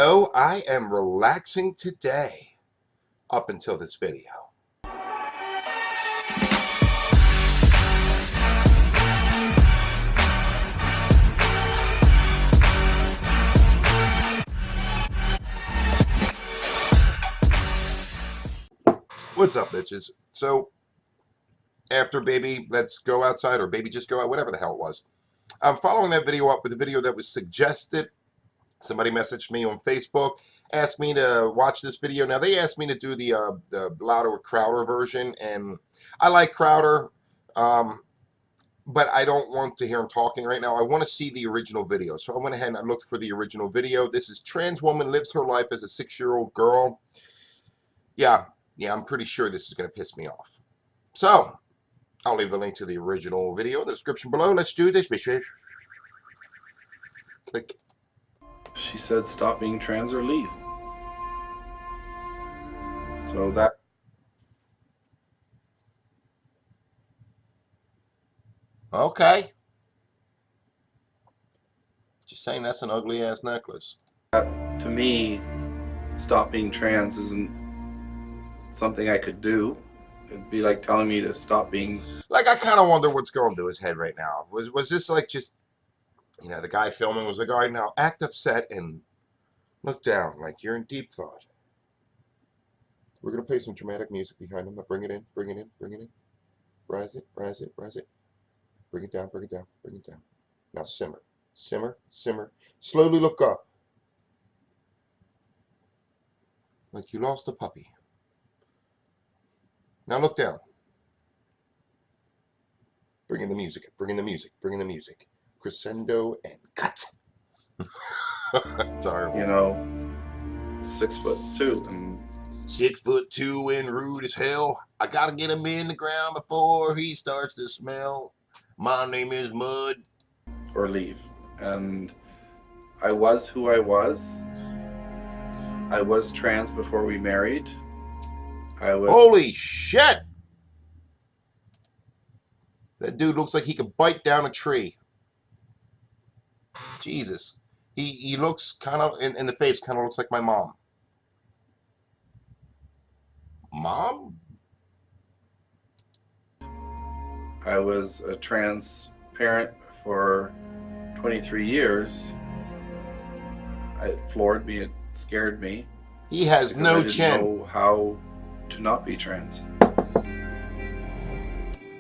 Oh, I am relaxing today up until this video. What's up, bitches? So, after Baby Let's Go Outside or Baby Just Go Out, whatever the hell it was, I'm following that video up with a video that was suggested. Somebody messaged me on Facebook, asked me to watch this video. Now, they asked me to do the Louder with Crowder version, and I like Crowder, but I don't want to hear him talking right now. I want to see the original video. So I went ahead and I looked for the original video. This is trans woman lives her life as a 6-year-old girl. Yeah, I'm pretty sure this is going to piss me off. So, I'll leave the link to the original video in the description below. Let's do this, bitches. Click. She said, stop being trans or leave. So that... Okay. Just saying that's an ugly ass necklace. To me, stop being trans isn't something I could do. It'd be like telling me to stop being... Like, I kind of wonder what's going through his head right now. Was this like just... You know, the guy filming was like, all right, now act upset and look down like you're in deep thought. We're going to play some dramatic music behind him. Now bring it in, bring it in, bring it in. Rise it, rise it, rise it. Bring it down, bring it down, bring it down. Now simmer, simmer, simmer. Slowly look up. Like you lost a puppy. Now look down. Bring in the music, bring in the music, bring in the music. Crescendo and cut. Sorry. You know, 6'2" and 6'2" and rude as hell. I gotta get him in the ground before he starts to smell. My name is Mud. or leave. And I was who I was. I was trans before we married. I was... Holy shit! That dude looks like he could bite down a tree. Jesus. He looks kind of, in the face, kind of looks like my mom. Mom? I was a trans parent for 23 years. It floored me, it scared me. He has no chin. I didn't know how to not be trans.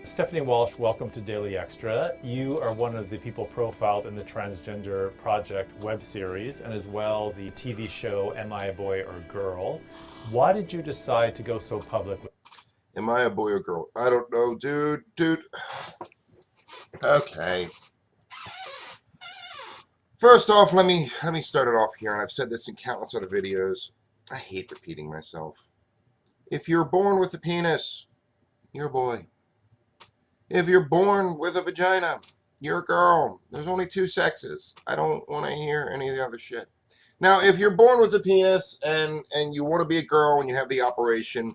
Stephanie Walsh, welcome to Daily Extra. You are one of the people profiled in the Transgender Project web series and as well the TV show Am I a Boy or Girl? Why did you decide to go so public with... Am I a boy or girl? I don't know, dude. Okay. First off, let me start it off here, and I've said this in countless other videos. I hate repeating myself. If you're born with a penis, you're a boy. If you're born with a vagina, you're a girl. There's only two sexes. I don't want to hear any of the other shit. Now, if you're born with a penis and you want to be a girl and you have the operation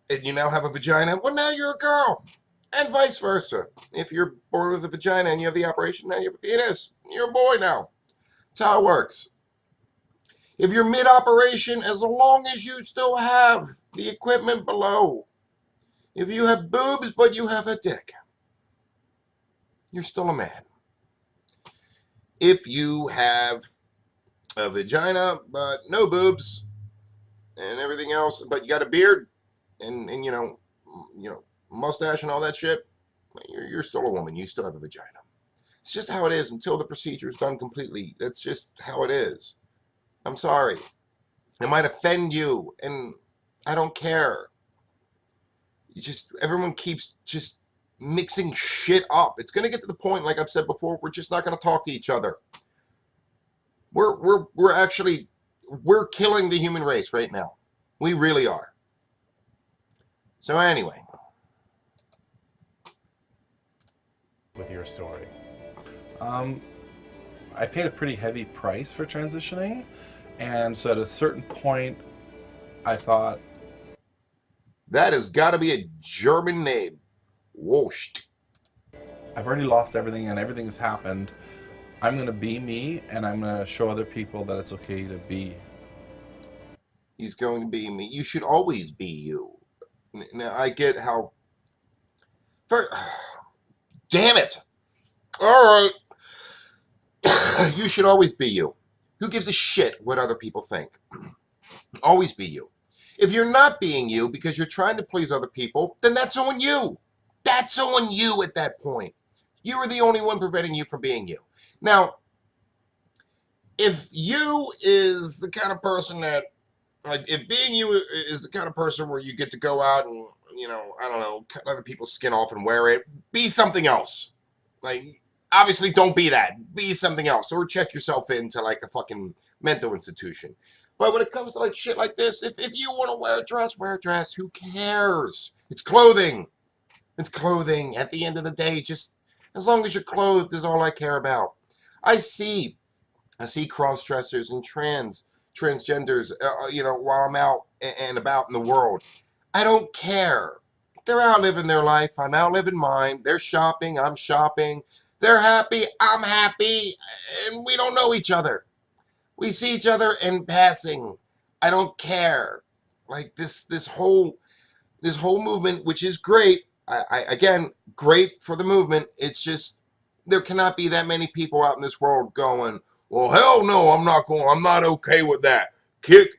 and you now have a vagina, well, now you're a girl. And vice versa. If you're born with a vagina and you have the operation, now you have a penis. You're a boy now. That's how it works. If you're mid-operation, as long as you still have the equipment below, if you have boobs but you have a dick, you're still a man. If you have a vagina but no boobs and everything else, but you got a beard and you know mustache and all that shit, you're still a woman. You still have a vagina. It's just how it is until the procedure is done completely. That's just how it is. I'm sorry. It might offend you, and I don't care. Everyone keeps just mixing shit up. It's gonna get to the point, like I've said before, we're just not gonna talk to each other. We're killing the human race right now. We really are. So anyway. with your story? I paid a pretty heavy price for transitioning, and so at a certain point, I thought... That has got to be a German name. Woscht. I've already lost everything, and everything's happened. I'm going to be me, and I'm going to show other people that it's okay to be. He's going to be me. You should always be you. Now, I get how... Damn it! All right. You should always be you. Who gives a shit what other people think? Always be you. If you're not being you because you're trying to please other people, then that's on you. That's on you at that point. You are the only one preventing you from being you. Now, if you is the kind of person that, like, if being you is the kind of person where you get to go out and, you know, I don't know, cut other people's skin off and wear it, be something else. Like, obviously don't be that. Be something else. Or check yourself into, like, a fucking mental institution. But when it comes to, like, shit like this, if you want to wear a dress, wear a dress. Who cares? It's clothing. It's clothing. At the end of the day, just as long as you're clothed is all I care about. I see cross-dressers and transgenders, you know, while I'm out and about in the world. I don't care. They're out living their life. I'm out living mine. They're shopping. I'm shopping. They're happy. I'm happy. And we don't know each other. We see each other in passing. I don't care. Like this whole movement, which is great. Again, great for the movement. It's just there cannot be that many people out in this world going, well, hell no, I'm not going. I'm not okay with that. Kick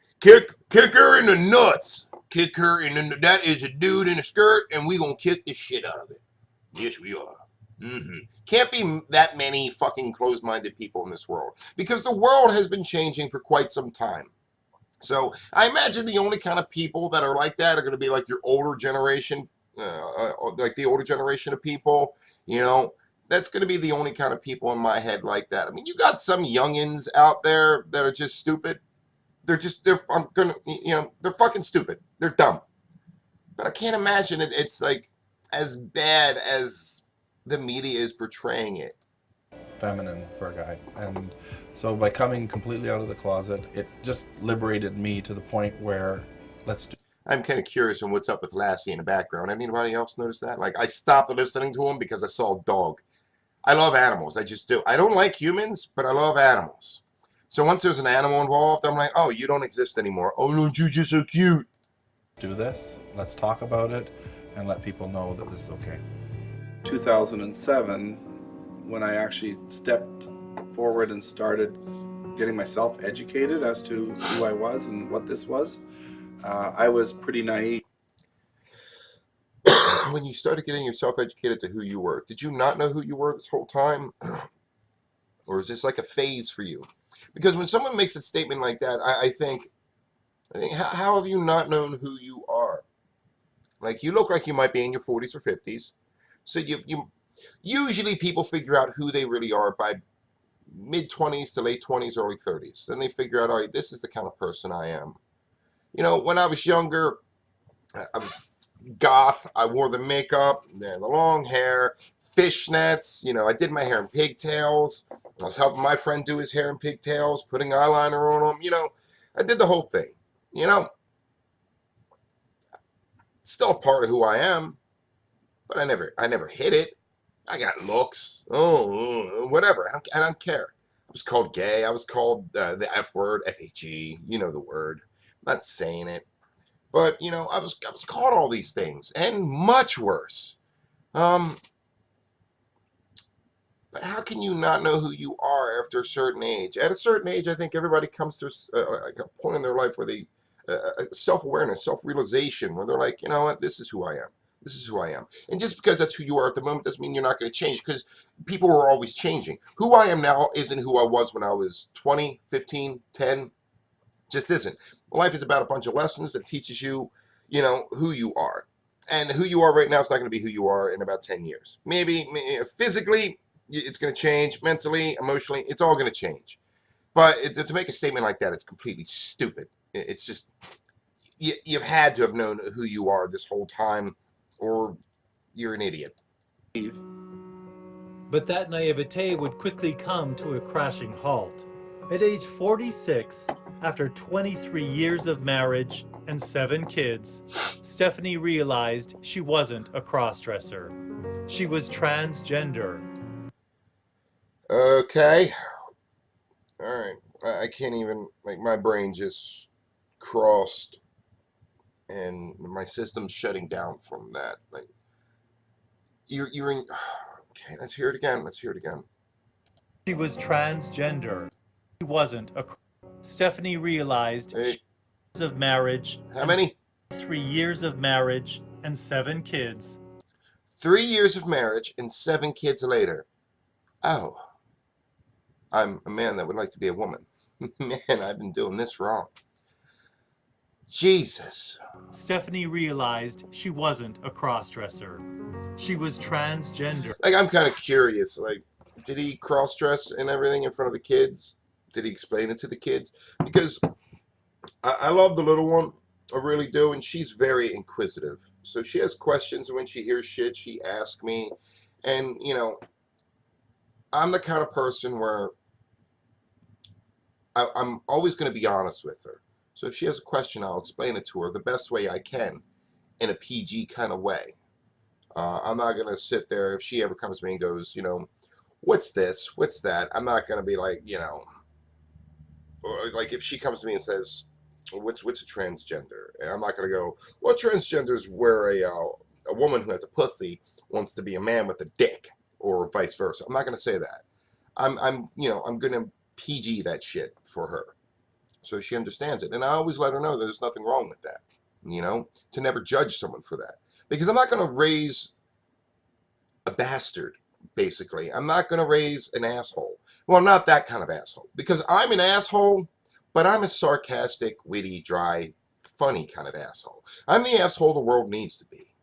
her in the nuts. Kick her in the. That is a dude in a skirt, and we gonna kick the shit out of it. Yes, we are. Can't be that many fucking closed-minded people in this world because the world has been changing for quite some time. So I imagine the only kind of people that are like that are going to be like your older generation, like the older generation of people. You know, that's going to be the only kind of people in my head like that. I mean, you got some youngins out there that are just stupid. They're fucking stupid. They're dumb. But I can't imagine it's like as bad as the media is portraying it. Feminine for a guy. And so by coming completely out of the closet, it just liberated me to the point where I'm kind of curious on what's up with Lassie in the background. Anybody else notice that? Like, I stopped listening to him because I saw a dog. I love animals. I just do. I don't like humans, but I love animals. So once there's an animal involved, I'm like, oh, you don't exist anymore. Oh, no, you're just so cute. Do this. Let's talk about it and let people know that this is okay. 2007, when I actually stepped forward and started getting myself educated as to who I was and what this was, I was pretty naive. When you started getting yourself educated to who you were, did you not know who you were this whole time? Or is this like a phase for you? Because when someone makes a statement like that, I think, how have you not known who you are? Like, you look like you might be in your 40s or 50s. So you usually people figure out who they really are by mid-20s to late 20s, early 30s. Then they figure out, all right, this is the kind of person I am. You know, when I was younger, I was goth. I wore the makeup, the long hair, fishnets. You know, I did my hair in pigtails. I was helping my friend do his hair in pigtails, putting eyeliner on him. You know, I did the whole thing. You know, it's still a part of who I am, but I never hid it. I got looks. Oh, whatever. I don't care. I was called gay. I was called the F word, F-H-E. You know the word. I'm not saying it. But, you know, I was called all these things and much worse. But how can you not know who you are after a certain age? At a certain age, I think everybody comes to like a point in their life where they self-awareness, self-realization, where they're like, you know what, this is who I am. This is who I am. And just because that's who you are at the moment doesn't mean you're not going to change, because people are always changing. Who I am now isn't who I was when I was 20, 15, 10. Just isn't. Life is about a bunch of lessons that teaches you, you know, who you are. And who you are right now is not going to be who you are in about 10 years. Maybe physically, it's going to change. Mentally, emotionally, it's all going to change. But to make a statement like that, it's completely stupid. It's just, you've had to have known who you are this whole time, or you're an idiot. But that naivete would quickly come to a crashing halt. At age 46, after 23 years of marriage and 7 kids, Stephanie realized she wasn't a crossdresser. She was transgender. Okay. All right. I can't even, like, my brain just crossed and my system's shutting down from that. Like, you're in. Okay, let's hear it again. Let's hear it again. She was transgender. She wasn't a. Stephanie realized Hey, she was of marriage how and many? 3 years of marriage and 7 kids. 3 years of marriage and 7 kids later. Oh, I'm a man that would like to be a woman. Man, I've been doing this wrong. Jesus. Stephanie realized she wasn't a crossdresser. She was transgender. Like, I'm kind of curious. Like, did he cross dress and everything in front of the kids? Did he explain it to the kids? Because I love the little one. I really do. And she's very inquisitive. So she has questions. And when she hears shit, she asks me. And, I'm the kind of person where I'm always going to be honest with her. So if she has a question, I'll explain it to her the best way I can in a PG kind of way. I'm not going to sit there if she ever comes to me and goes, what's this? What's that? I'm not going to be like, or like if she comes to me and says, what's a transgender? And I'm not going to go, well, transgender is where a woman who has a pussy wants to be a man with a dick, or vice versa. I'm not going to say that. I'm going to PG that shit for her, so she understands it. And I always let her know that there's nothing wrong with that, to never judge someone for that. Because I'm not going to raise a bastard, basically. I'm not going to raise an asshole. Well, not that kind of asshole. Because I'm an asshole, but I'm a sarcastic, witty, dry, funny kind of asshole. I'm the asshole the world needs to be.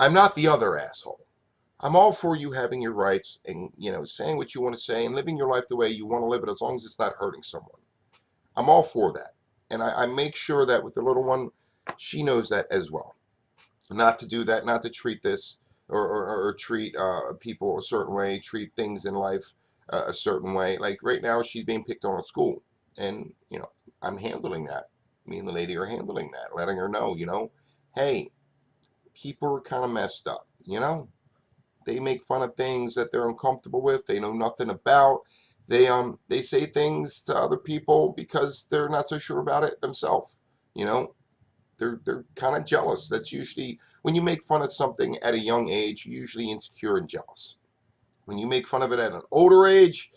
I'm not the other asshole. I'm all for you having your rights and, saying what you want to say and living your life the way you want to live it, as long as it's not hurting someone. I'm all for that. And I make sure that with the little one, she knows that as well. Not to do that, not to treat this or treat people a certain way, treat things in life a certain way. Like right now, she's being picked on at school. And, I'm handling that. Me and the lady are handling that, letting her know, hey, people are kind of messed up, They make fun of things that they're uncomfortable with, they know nothing about. They say things to other people because they're not so sure about it themselves. They're kind of jealous. That's usually when you make fun of something at a young age, you're usually insecure and jealous. When you make fun of it at an older age,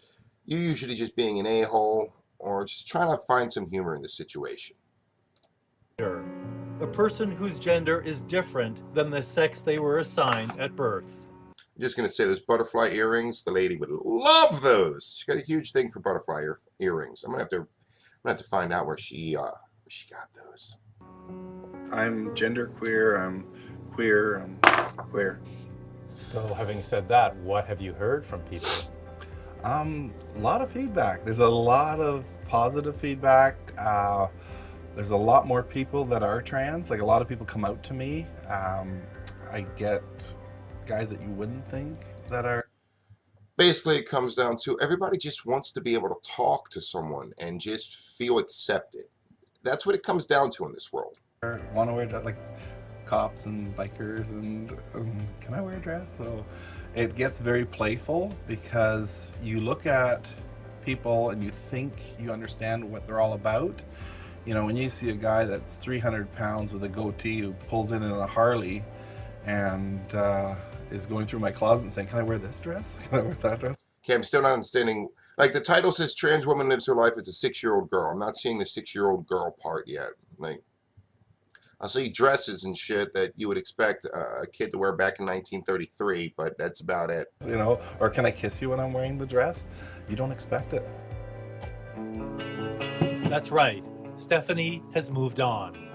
you're usually just being an a-hole or just trying to find some humor in the situation. A person whose gender is different than the sex they were assigned at birth. I'm just going to say those butterfly earrings, the lady would love those. She's got a huge thing for butterfly earrings. I'm going to have to find out where she got those. I'm genderqueer. I'm queer. I'm queer. So, having said that, what have you heard from people? A lot of feedback. There's a lot of positive feedback. There's a lot more people that are trans. Like, a lot of people come out to me. I get guys that you wouldn't think that are. Basically, it comes down to everybody just wants to be able to talk to someone and just feel accepted. That's what it comes down to in this world. Want to wear like cops and bikers and can I wear a dress? So it gets very playful because you look at people and you think you understand what they're all about. When you see a guy that's 300 pounds with a goatee who pulls in a Harley and is going through my closet and saying, can I wear this dress? Can I wear that dress? Okay, I'm still not understanding. Like, the title says trans woman lives her life as a 6-year-old girl. I'm not seeing the 6-year-old girl part yet. Like, I'll see dresses and shit that you would expect a kid to wear back in 1933, but that's about it. Or can I kiss you when I'm wearing the dress? You don't expect it. That's right. Stephanie has moved on,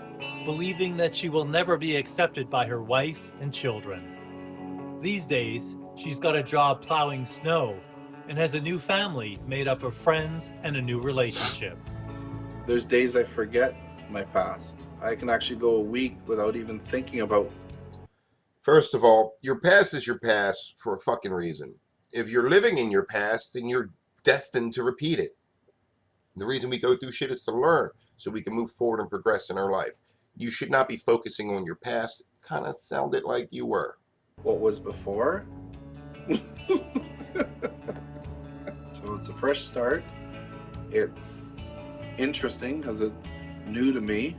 believing that she will never be accepted by her wife and children. These days, she's got a job plowing snow and has a new family made up of friends and a new relationship. There's days I forget my past. I can actually go a week without even thinking about. First of all, your past is your past for a fucking reason. If you're living in your past, then you're destined to repeat it. The reason we go through shit is to learn so we can move forward and progress in our life. You should not be focusing on your past. Kind of sounded like you were. What was before? it's a fresh start. It's interesting because it's new to me,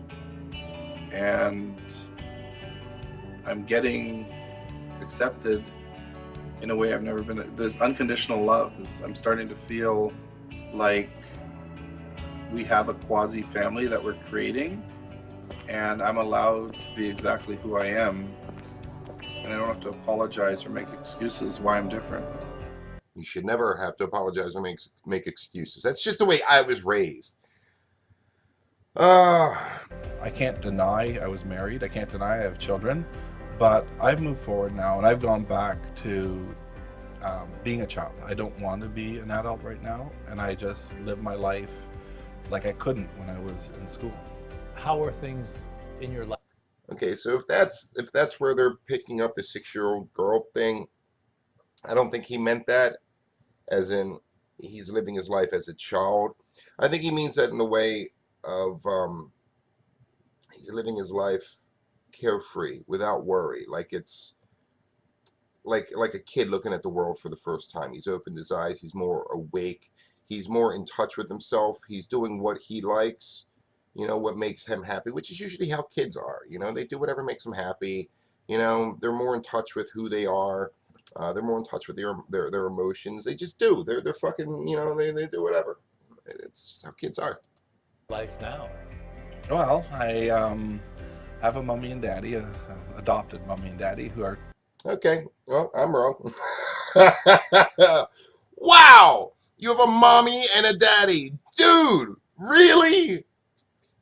and I'm getting accepted in a way I've never been. There's unconditional love. I'm starting to feel like we have a quasi family that we're creating, and I'm allowed to be exactly who I am, and I don't have to apologize or make excuses why I'm different. You should never have to apologize or make excuses. That's just the way I was raised. I can't deny I was married. I can't deny I have children, but I've moved forward now, and I've gone back to being a child. I don't want to be an adult right now, and I just live my life like I couldn't when I was in school. How are things in your life? Okay, so if that's where they're picking up the 6-year-old girl thing, I don't think he meant that as in he's living his life as a child. I think he means that in the way of he's living his life carefree, without worry, like it's like a kid looking at the world for the first time. He's opened his eyes, he's more awake, he's more in touch with himself, he's doing what he likes, what makes him happy, which is usually how kids are. They do whatever makes them happy. They're more in touch with who they are. They're more in touch with their emotions. They just do. They're fucking, they do whatever. It's just how kids are. Life now. Well, I have a mommy and daddy, a adopted mommy and daddy, who are. Okay, well, I'm wrong. Wow! You have a mommy and a daddy. Dude, really?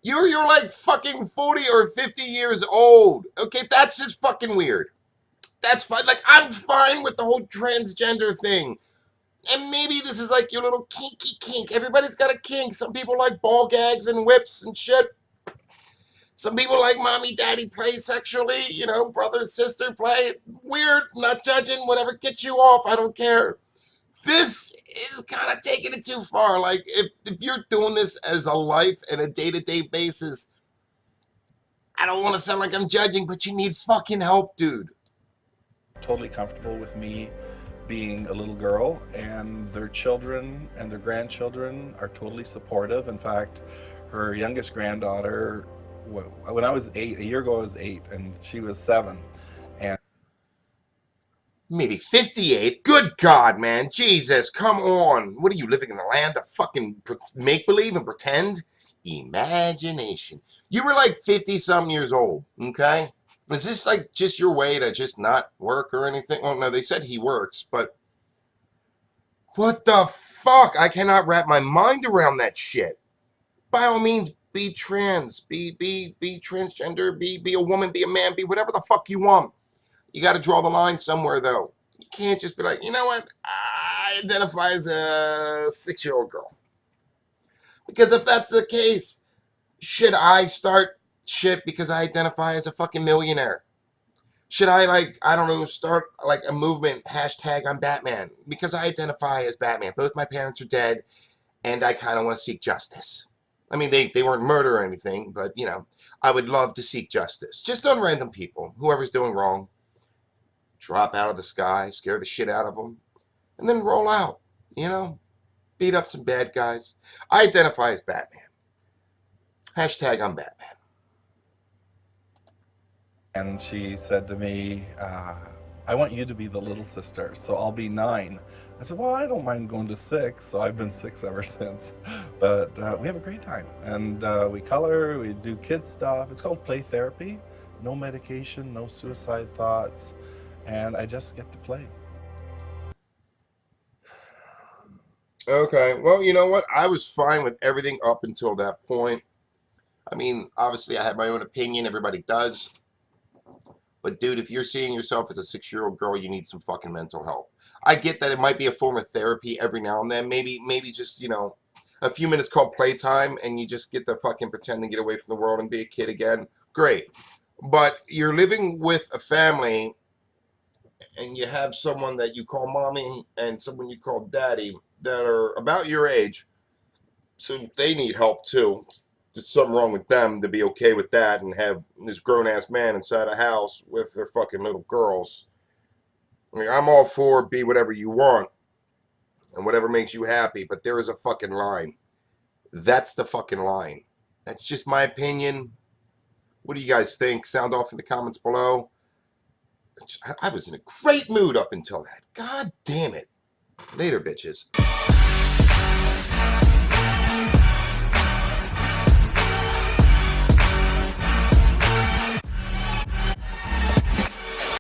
You're like fucking 40 or 50 years old. Okay, that's just fucking weird. That's fine. Like, I'm fine with the whole transgender thing. And maybe this is like your little kinky kink. Everybody's got a kink. Some people like ball gags and whips and shit. Some people like mommy, daddy play sexually. Brother, sister play. Weird. Not judging. Whatever gets you off. I don't care. This is kind of taking it too far. Like, if you're doing this as a life and a day-to-day basis, I don't want to sound like I'm judging, but you need fucking help, dude. Totally comfortable with me being a little girl, and their children and their grandchildren are totally supportive. In fact, her youngest granddaughter, when I was 8, a year ago I was 8, and she was 7. And maybe 58. Good God, man. Jesus, come on. What are you, living in the land of fucking make-believe and pretend? Imagination. You were like 50-something years old, okay? Is this like just your way to just not work or anything? Well, no, they said he works, but what the fuck? I cannot wrap my mind around that shit. By all means, be trans, be transgender, be a woman, be a man, be whatever the fuck you want. You got to draw the line somewhere, though. You can't just be like, you know what? I identify as a 6-year-old girl. Because if that's the case, should I start shit because I identify as a fucking millionaire? Should I, like, I don't know, start like a movement, hashtag I'm Batman, because I identify as Batman. Both my parents are dead, and I kind of want to seek justice. I mean, they weren't murder or anything, but, I would love to seek justice. Just on random people, whoever's doing wrong. Drop out of the sky, scare the shit out of them, and then roll out, beat up some bad guys. I identify as Batman. Hashtag I'm Batman. And she said to me, I want you to be the little sister, so I'll be 9. I said, well, I don't mind going to 6, so I've been 6 ever since. But we have a great time, and we color, we do kid stuff. It's called play therapy. No medication, no suicide thoughts, and I just get to play. Okay, well, you know what? I was fine with everything up until that point. I mean, obviously, I have my own opinion. Everybody does. But, dude, if you're seeing yourself as a 6-year-old girl, you need some fucking mental help. I get that it might be a form of therapy every now and then. Maybe just, a few minutes called playtime, and you just get to fucking pretend and get away from the world and be a kid again. Great. But you're living with a family, and you have someone that you call mommy and someone you call daddy that are about your age, so they need help too. There's something wrong with them to be okay with that and have this grown-ass man inside a house with their fucking little girls. I mean, I'm all for be whatever you want, and whatever makes you happy, but there is a fucking line. That's the fucking line. That's just my opinion. What do you guys think? Sound off in the comments below. I was in a great mood up until that. God damn it. Later, bitches.